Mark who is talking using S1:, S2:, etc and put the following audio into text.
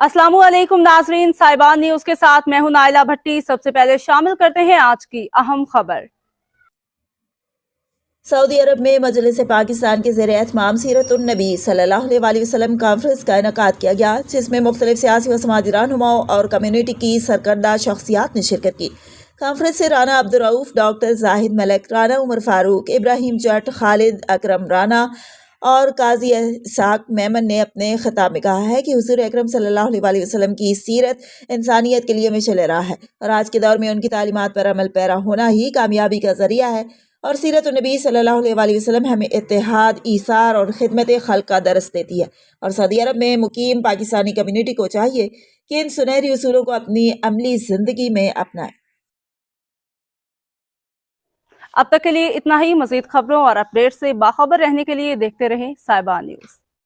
S1: अस्सलामु अलैकुम नाजरीन, साहिबान न्यूज के साथ मैं हूं नाइला भट्टी। सबसे पहले शामिल करते हैं आज की अहम खबर।
S2: सऊदी अरब में मजलिस पाकिस्तान के ज़ेरे एहतमाम सीरतुन नबी सल्लल्लाहु अलैहि वसल्लम कॉन्फ्रेंस का इनेकाद किया गया, जिसमें मुख्तलिफ सियासी व समाजी रहनुमाओं और कम्युनिटी की सरकर्दा शख्सियात ने शिरकत की। कॉन्फ्रेंस से राना अब्दुर्रऊफ, डॉक्टर जाहिद मलिक, राना उमर फारूक, इब्राहिम जट, खालिद अकरम राना और काजी इसहाक मेमन ने अपने खिताब में कहा है कि हुजूर अकरम सल्लल्लाहु अलैहि वसल्लम की सीरत इंसानियत के लिए मिशल राह है और आज के दौर में उनकी तालीमात पर अमल पैरा होना ही कामयाबी का जरिया है। और सीरत नबी सल्लल्लाहु अलैहि वसल्लम हमें इत्तेहाद, ईसार और खिदमत खल्क का दर्स देती है और सऊदी अरब में मुकीम पाकिस्तानी कम्युनिटी को चाहिए कि इन सुनहरी उसूलों को अपनी अमली ज़िंदगी में अपनाएं।
S1: अब तक के लिए इतना ही। मजीद खबरों और अपडेट से बाखबर रहने के लिए देखते रहें साहिबान न्यूज।